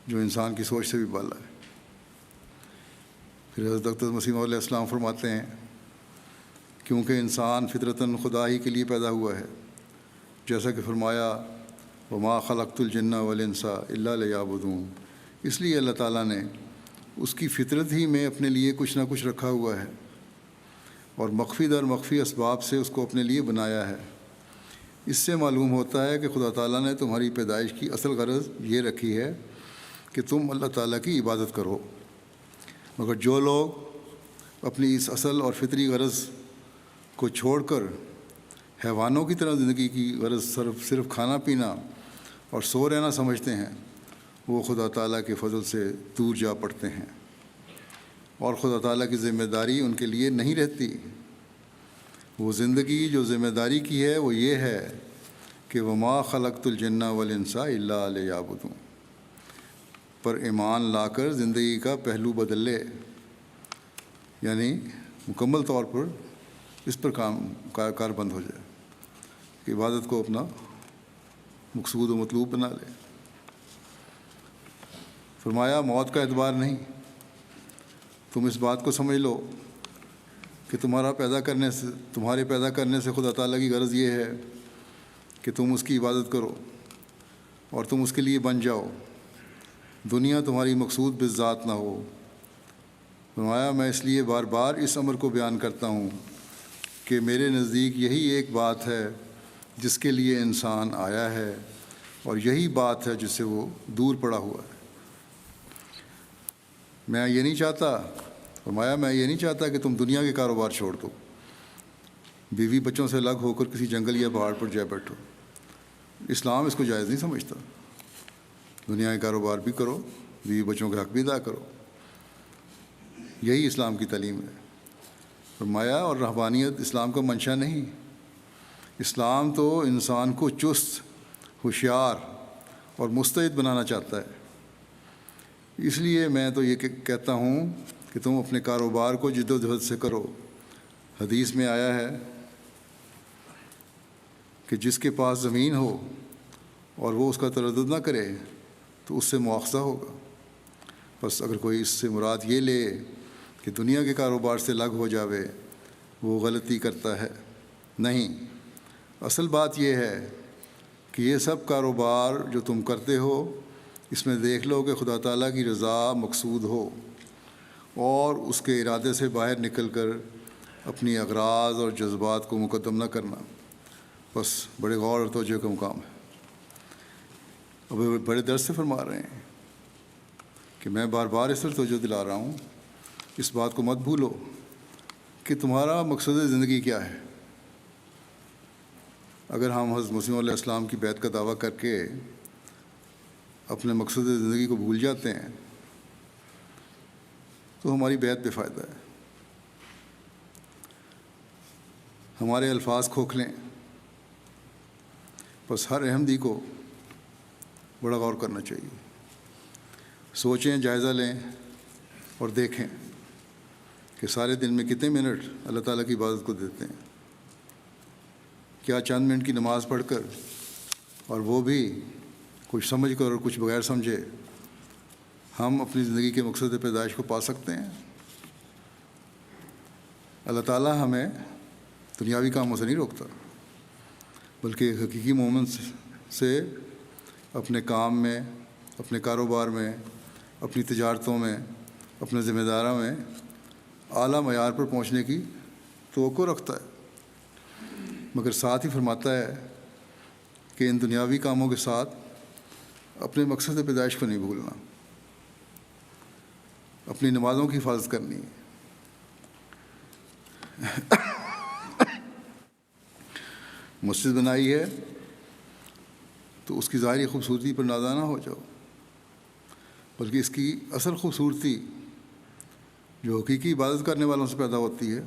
جو انسان کی سوچ سے بھی بالا ہے۔ پھر حضرت ڈاکٹر مسیح علیہ السلام فرماتے ہیں، کیونکہ انسان فطرتاً خدا ہی کے لیے پیدا ہوا ہے، جیسا کہ فرمایا، وما خلقت الجن والانس الا لیعبدون، اس لیے اللہ تعالیٰ نے اس کی فطرت ہی میں اپنے لیے کچھ نہ کچھ رکھا ہوا ہے، اور مخفی در مخفی اسباب سے اس کو اپنے لیے بنایا ہے۔ اس سے معلوم ہوتا ہے کہ خدا تعالیٰ نے تمہاری پیدائش کی اصل غرض یہ رکھی ہے کہ تم اللہ تعالیٰ کی عبادت کرو، مگر جو لوگ اپنی اس اصل اور فطری غرض کو چھوڑ کر حیوانوں کی طرح زندگی کی غرض صرف کھانا پینا اور سو رہنا سمجھتے ہیں، وہ خدا تعالیٰ کے فضل سے دور جا پڑتے ہیں، اور خدا تعالیٰ کی ذمہ داری ان کے لیے نہیں رہتی۔ وہ زندگی جو ذمہ داری کی ہے وہ یہ ہے کہ وما خلقت الجن والانس الا لیعبدون پر ایمان لا کر زندگی کا پہلو بدل لے، یعنی مکمل طور پر اس پر کار بند ہو جائے کہ عبادت کو اپنا مقصود و مطلوب بنا لے۔ فرمایا، موت کا اعتبار نہیں، تم اس بات کو سمجھ لو کہ تمہارے پیدا کرنے سے خدا تعالیٰ کی غرض یہ ہے کہ تم اس کی عبادت کرو اور تم اس کے لیے بن جاؤ، دنیا تمہاری مقصود بالذات نہ ہو۔ فرمایا، میں اس لیے بار بار اس امر کو بیان کرتا ہوں کہ میرے نزدیک یہی ایک بات ہے جس کے لیے انسان آیا ہے، اور یہی بات ہے جس سے وہ دور پڑا ہوا ہے۔ میں یہ نہیں چاہتا کہ تم دنیا کے کاروبار چھوڑ دو، بیوی بچوں سے الگ ہو کر کسی جنگل یا پہاڑ پر جا بیٹھو۔ اسلام اس کو جائز نہیں سمجھتا۔ دنیا کے کاروبار بھی کرو، بیوی بچوں کے حق بھی ادا کرو، یہی اسلام کی تعلیم ہے۔ فرمایا، اور رہبانیت اسلام کا منشا نہیں، اسلام تو انسان کو چست، ہوشیار اور مستعد بنانا چاہتا ہے۔ اس لیے میں تو یہ کہتا ہوں کہ تم اپنے کاروبار کو جد و جہد سے کرو۔ حدیث میں آیا ہے کہ جس کے پاس زمین ہو اور وہ اس کا تردد نہ کرے تو اس سے مواخذہ ہوگا۔ بس اگر کوئی اس سے مراد یہ لے کہ دنیا کے کاروبار سے لگ ہو جاوے، وہ غلطی کرتا ہے۔ نہیں، اصل بات یہ ہے کہ یہ سب کاروبار جو تم کرتے ہو، اس میں دیکھ لو کہ خدا تعالیٰ کی رضا مقصود ہو، اور اس کے ارادے سے باہر نکل کر اپنی اغراض اور جذبات کو مقدم نہ کرنا۔ بس بڑے غور اور توجہ کا مقام ہے۔ اب بڑے درد سے فرما رہے ہیں کہ میں بار بار اس پر توجہ دلا رہا ہوں، اس بات کو مت بھولو کہ تمہارا مقصد زندگی کیا ہے۔ اگر ہم حضرت مسیح علیہ السلام کی بیعت کا دعویٰ کر کے اپنے مقصد زندگی کو بھول جاتے ہیں تو ہماری بیعت بے فائدہ ہے۔ ہمارے الفاظ کھوکھلیں۔ بس ہر احمدی کو بڑا غور کرنا چاہیے۔ سوچیں، جائزہ لیں اور دیکھیں کہ سارے دن میں کتنے منٹ اللہ تعالیٰ کی عبادت کو دیتے ہیں۔ کیا چند منٹ کی نماز پڑھ کر، اور وہ بھی کچھ سمجھ کر اور کچھ بغیر سمجھے، ہم اپنی زندگی کے مقصد پیدائش کو پا سکتے ہیں؟ اللہ تعالیٰ ہمیں دنیاوی کاموں سے نہیں روکتا، بلکہ حقیقی مومن سے اپنے کام میں، اپنے کاروبار میں، اپنی تجارتوں میں، اپنے ذمہ داروں میں اعلیٰ معیار پر پہنچنے کی توقع رکھتا ہے، مگر ساتھ ہی فرماتا ہے کہ ان دنیاوی کاموں کے ساتھ اپنے مقصد پیدائش کو نہیں بھولنا، اپنی نمازوں کی حفاظت کرنی ہے۔ مسجد بنائی ہے تو اس کی ظاہری خوبصورتی پر نازا نہ ہو جاؤ، بلکہ اس کی اصل خوبصورتی جو حقیقی عبادت کرنے والوں سے پیدا ہوتی ہے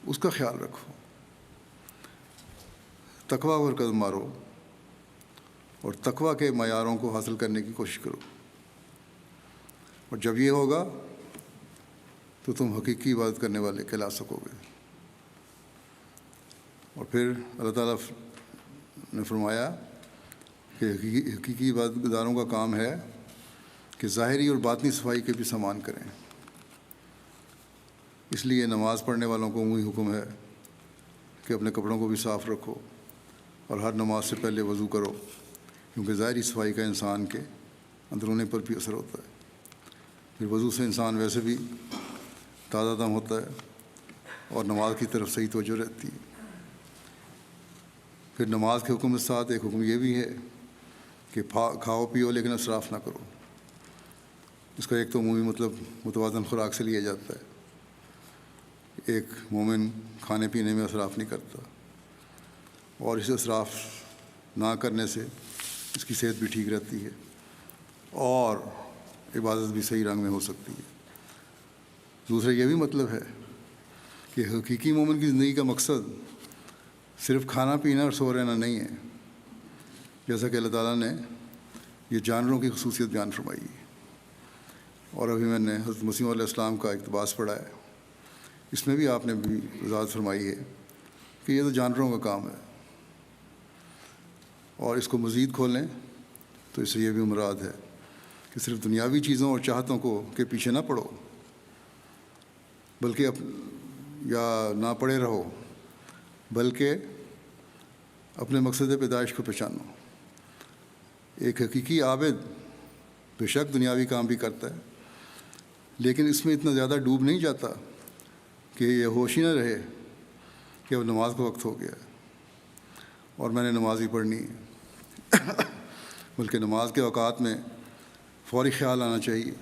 اس کا خیال رکھو۔ تقویٰ پر قدم مارو اور تقویٰ کے معیاروں کو حاصل کرنے کی کوشش کرو، اور جب یہ ہوگا تو تم حقیقی عبادت کرنے والے کہلا سکو گے۔ اور پھر اللہ تعالیٰ نے فرمایا کہ حقیقی عبادت گزاروں کا کام ہے کہ ظاہری اور باطنی صفائی کے بھی سامان کریں۔ اس لیے نماز پڑھنے والوں کو عمومی حکم ہے کہ اپنے کپڑوں کو بھی صاف رکھو اور ہر نماز سے پہلے وضو کرو، کیونکہ ظاہری صفائی کا انسان کے اندرونے پر بھی اثر ہوتا ہے۔ پھر وضو سے انسان ویسے بھی تازہ دم ہوتا ہے اور نماز کی طرف صحیح توجہ رہتی ہے۔ پھر نماز کے حکم کے ساتھ ایک حکم یہ بھی ہے کہ کھاؤ پیو لیکن اسراف نہ کرو۔ اس کا ایک تو عمومی مطلب متوازن خوراک سے لیا جاتا ہے۔ ایک مومن کھانے پینے میں اسراف نہیں کرتا، اور اسے اسراف نہ کرنے سے اس کی صحت بھی ٹھیک رہتی ہے اور عبادت بھی صحیح رنگ میں ہو سکتی ہے۔ دوسرا یہ بھی مطلب ہے کہ حقیقی مومن کی زندگی کا مقصد صرف کھانا پینا اور سو رہنا نہیں ہے، جیسا کہ اللہ تعالیٰ نے یہ جانوروں کی خصوصیت بیان فرمائی ہے۔ اور ابھی میں نے حضرت مسیح علیہ السلام کا اقتباس پڑھا ہے، اس میں بھی آپ نے بھی وضاحت فرمائی ہے کہ یہ تو جانوروں کا کام ہے، اور اس کو مزید کھولیں تو اس سے یہ بھی مراد ہے کہ صرف دنیاوی چیزوں اور چاہتوں کے پیچھے نہ پڑو، بلکہ یا نہ پڑے رہو، بلکہ اپنے مقصد پیدائش کو پہچانو۔ ایک حقیقی عابد بے شک دنیاوی کام بھی کرتا ہے، لیکن اس میں اتنا زیادہ ڈوب نہیں جاتا کہ یہ ہوش ہی نہ رہے کہ اب نماز کا وقت ہو گیا اور میں نے نماز ہی پڑھنی ہے، بلکہ نماز کے اوقات میں فوری خیال آنا چاہیے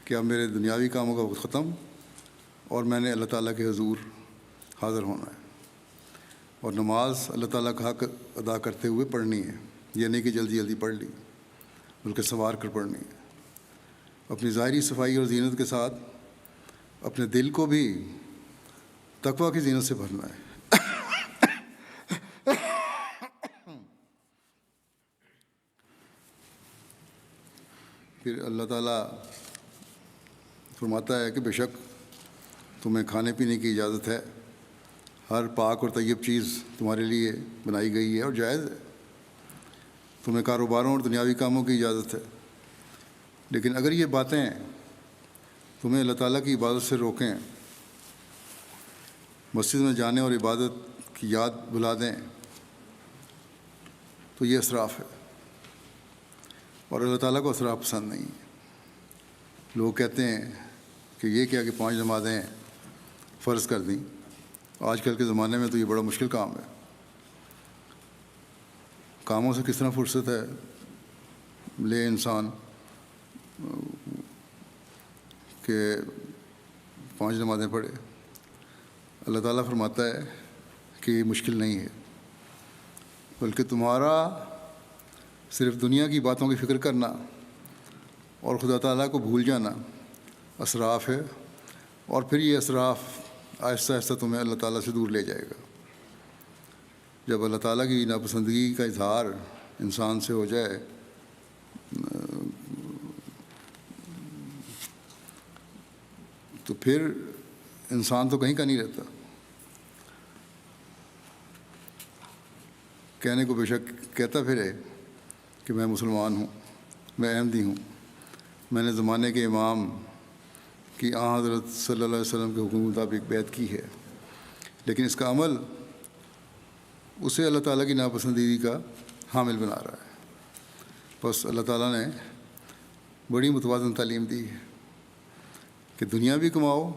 کہ اب میرے دنیاوی کاموں کا وقت ختم اور میں نے اللہ تعالیٰ کے حضور حاضر ہونا ہے، اور نماز اللہ تعالیٰ کا حق ادا کرتے ہوئے پڑھنی ہے۔ یہ نہیں کہ جلدی جلدی پڑھ لی، بلکہ سنوار کر پڑھنی ہے۔ اپنی ظاہری صفائی اور زینت کے ساتھ اپنے دل کو بھی تقویٰ کی زینت سے بھرنا ہے۔ پھر اللہ تعالیٰ فرماتا ہے کہ بے شک تمہیں کھانے پینے کی اجازت ہے، ہر پاک اور طیب چیز تمہارے لیے بنائی گئی ہے اور جائز ہے، تمہیں کاروباروں اور دنیاوی کاموں کی اجازت ہے، لیکن اگر یہ باتیں تمہیں اللہ تعالیٰ کی عبادت سے روکیں، مسجد میں جانے اور عبادت کی یاد بھلا دیں، تو یہ اسراف ہے، اور اللہ تعالیٰ کو اسراف پسند نہیں ہے۔ لوگ کہتے ہیں کہ یہ کیا کہ 5 نمازیں فرض کر دیں، آج کل کے زمانے میں تو یہ بڑا مشکل کام ہے، کاموں سے کس طرح فرصت ہے لے انسان کہ 5 نمازیں پڑھے۔ اللہ تعالیٰ فرماتا ہے کہ یہ مشکل نہیں ہے، بلکہ تمہارا صرف دنیا کی باتوں کی فکر کرنا اور خدا تعالیٰ کو بھول جانا اسراف ہے، اور پھر یہ اسراف آہستہ آہستہ تمہیں اللہ تعالیٰ سے دور لے جائے گا۔ جب اللہ تعالیٰ کی ناپسندگی کا اظہار انسان سے ہو جائے تو پھر انسان تو کہیں کا نہیں رہتا۔ کہنے کو بے شک کہتا پھرے کہ میں مسلمان ہوں، میں احمدی ہوں، میں نے زمانے کے امام کی آن حضرت صلی اللہ علیہ وسلم کے حکم کے مطابق بیعت کی ہے، لیکن اس کا عمل اسے اللہ تعالیٰ کی ناپسندیدگی کا حامل بنا رہا ہے۔ بس اللہ تعالیٰ نے بڑی متوازن تعلیم دی ہے کہ دنیا بھی کماؤ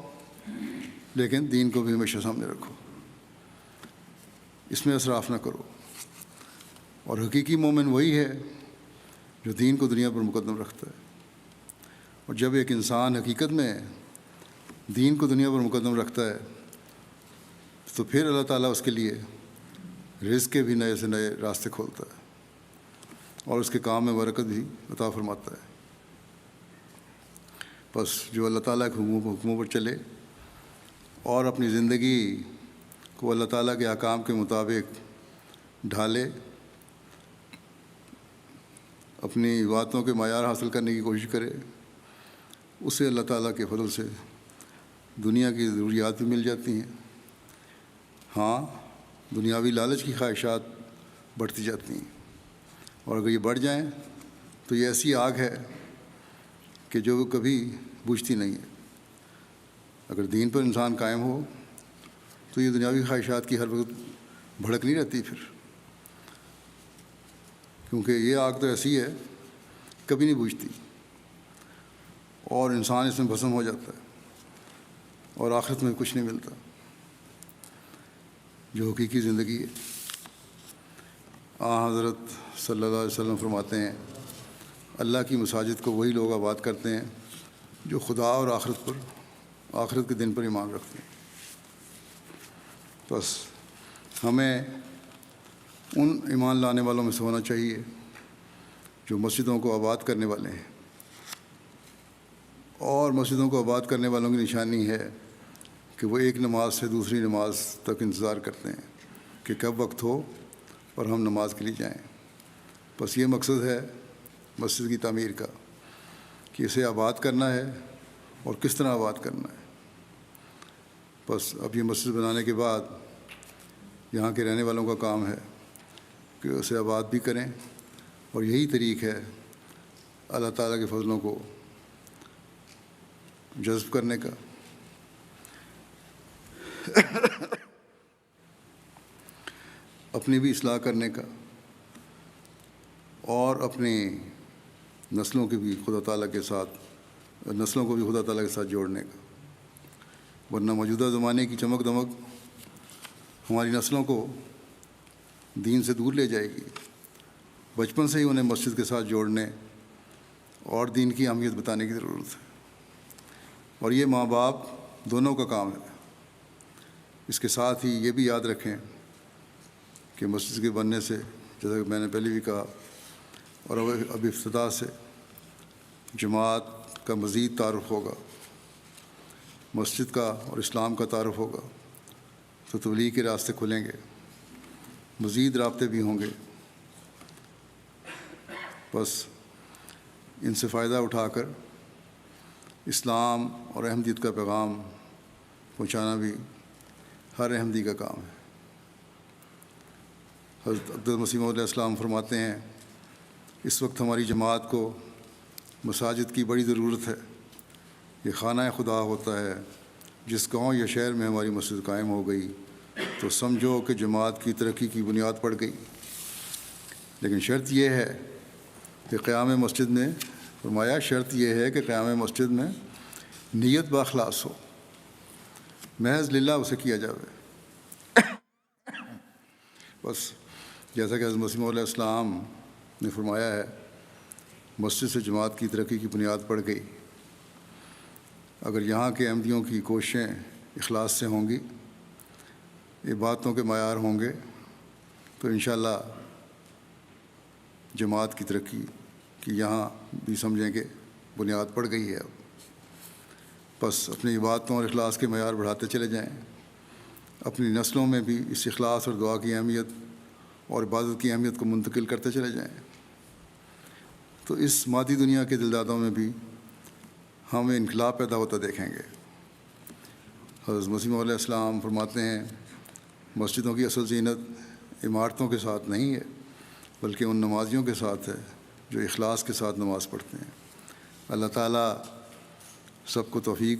لیکن دین کو بھی ہمیشہ سامنے رکھو، اس میں اسراف نہ کرو، اور حقیقی مومن وہی ہے جو دین کو دنیا پر مقدم رکھتا ہے۔ اور جب ایک انسان حقیقت میں دین کو دنیا پر مقدم رکھتا ہے تو پھر اللہ تعالیٰ اس کے لیے رزق کے بھی نئے سے نئے راستے کھولتا ہے اور اس کے کام میں برکت بھی عطا فرماتا ہے۔ بس جو اللہ تعالیٰ کے حکموں پر چلے اور اپنی زندگی کو اللہ تعالیٰ کے احکام کے مطابق ڈھالے، اپنی باتوں کے معیار حاصل کرنے کی کوشش کرے، اسے اللہ تعالیٰ کے فضل سے دنیا کی ضروریات بھی مل جاتی ہیں۔ ہاں، دنیاوی لالچ کی خواہشات بڑھتی جاتی ہیں، اور اگر یہ بڑھ جائیں تو یہ ایسی آگ ہے کہ جو کبھی بجھتی نہیں ہے۔ اگر دین پر انسان قائم ہو تو یہ دنیاوی خواہشات کی ہر وقت بھڑک نہیں رہتی پھر، کیونکہ یہ آگ تو ایسی ہے کبھی نہیں بجھتی، اور انسان اس میں بھسم ہو جاتا ہے اور آخرت میں کچھ نہیں ملتا۔ جو حقیقی زندگی ہے، حضرت صلی اللہ علیہ وسلم فرماتے ہیں اللہ کی مساجد کو وہی لوگ آباد کرتے ہیں جو خدا اور آخرت کے دن پر ایمان رکھتے ہیں۔ بس ہمیں ان ایمان لانے والوں میں سے ہونا چاہیے جو مسجدوں کو آباد کرنے والے ہیں، اور مسجدوں کو آباد کرنے والوں کی نشانی ہے کہ وہ ایک نماز سے دوسری نماز تک انتظار کرتے ہیں کہ کب وقت ہو اور ہم نماز کے لیے جائیں۔ بس یہ مقصد ہے مسجد کی تعمیر کا کہ اسے آباد کرنا ہے اور کس طرح آباد کرنا ہے۔ بس اب یہ مسجد بنانے کے بعد یہاں کے رہنے والوں کا کام ہے کہ اسے آباد بھی کریں، اور یہی طریق ہے اللہ تعالیٰ کے فضلوں کو جذب کرنے کا۔ اپنی بھی اصلاح کرنے کا، اور اپنی نسلوں کو بھی خدا تعالیٰ کے ساتھ جوڑنے کا، ورنہ موجودہ زمانے کی چمک دمک ہماری نسلوں کو دین سے دور لے جائے گی۔ بچپن سے ہی انہیں مسجد کے ساتھ جوڑنے اور دین کی اہمیت بتانے کی ضرورت ہے، اور یہ ماں باپ دونوں کا کام ہے۔ اس کے ساتھ ہی یہ بھی یاد رکھیں کہ مسجد کے بننے سے، جیسا کہ میں نے پہلے بھی کہا، اور اب افتتاح سے جماعت کا مزید تعارف ہوگا، مسجد کا اور اسلام کا تعارف ہوگا، تو تبلیغ کے راستے کھلیں گے، مزید رابطے بھی ہوں گے۔ بس ان سے فائدہ اٹھا کر اسلام اور احمدیت کا پیغام پہنچانا بھی ہر احمدی کا کام ہے۔ حضرت اقدس مسیح موعود علیہ السلام فرماتے ہیں، اس وقت ہماری جماعت کو مساجد کی بڑی ضرورت ہے۔ یہ خانہ خدا ہوتا ہے۔ جس گاؤں یا شہر میں ہماری مسجد قائم ہو گئی تو سمجھو کہ جماعت کی ترقی کی بنیاد پڑ گئی۔ لیکن شرط یہ ہے کہ قیام مسجد میں فرمایا شرط یہ ہے کہ قیام مسجد میں نیت باخلاص ہو، محض للہ اسے کیا جاوے۔ بس جیسا کہ حضرت مسیح موعود علیہ السلام نے فرمایا ہے، مسجد سے جماعت کی ترقی کی بنیاد پڑ گئی۔ اگر یہاں کے احمدیوں کی کوششیں اخلاص سے ہوں گی، عبادتوں کے معیار ہوں گے، تو انشاءاللہ جماعت کی ترقی کی یہاں بھی سمجھیں کہ بنیاد پڑ گئی ہے۔ اب بس اپنی عبادتوں اور اخلاص کے معیار بڑھاتے چلے جائیں، اپنی نسلوں میں بھی اس اخلاص اور دعا کی اہمیت اور عبادت کی اہمیت کو منتقل کرتے چلے جائیں، تو اس مادی دنیا کے دلدادوں میں بھی ہم انقلاب پیدا ہوتا دیکھیں گے۔ حضرت مسیح موعود علیہ السلام فرماتے ہیں، مسجدوں کی اصل زینت عمارتوں کے ساتھ نہیں ہے، بلکہ ان نمازیوں کے ساتھ ہے جو اخلاص کے ساتھ نماز پڑھتے ہیں۔ اللہ تعالیٰ سب کو توفیق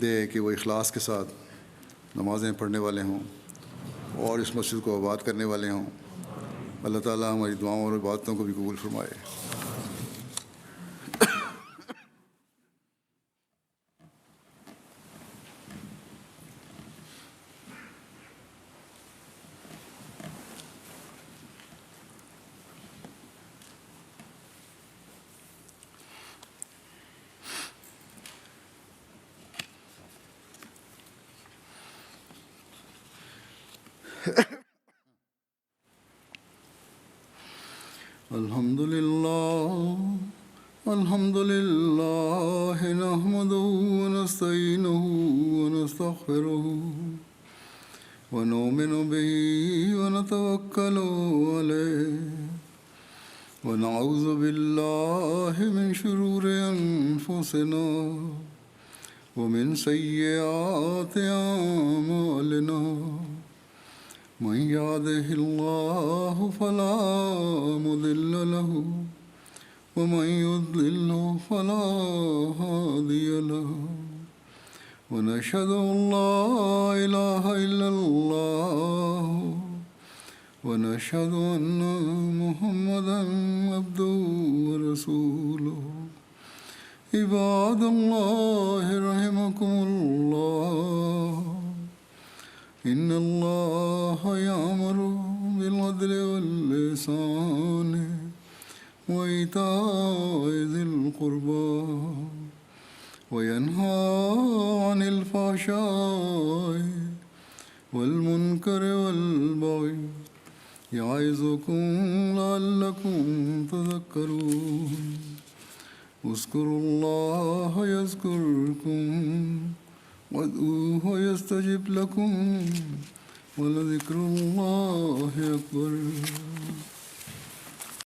دے کہ وہ اخلاص کے ساتھ نمازیں پڑھنے والے ہوں اور اس مسجد کو آباد کرنے والے ہوں۔ اللہ تعالیٰ ہماری دعاؤں اور عبادتوں کو بھی قبول فرمائے۔ الحمد لله نحمده ونستعينه ونستغفره ونؤمن به ونتوكل عليه ونعوذ بالله من شرور أنفسنا ومن سيئات أعمالنا من يهده الله فلا مضل له ومن يضلل فلا هادي له ونشهد أن لا إله إلا الله ونشهد أن محمدا عبده ورسوله عباد الله رحمكم الله إن الله يأمر بالعدل والإحسان وإيتاء ذي القربى وينهى عن الفحشاء والمنكر والبغي يعظكم لعلكم تذكرون اذكروا الله يذكركم وادعوه يستجب لكم ولذكر الله أكبر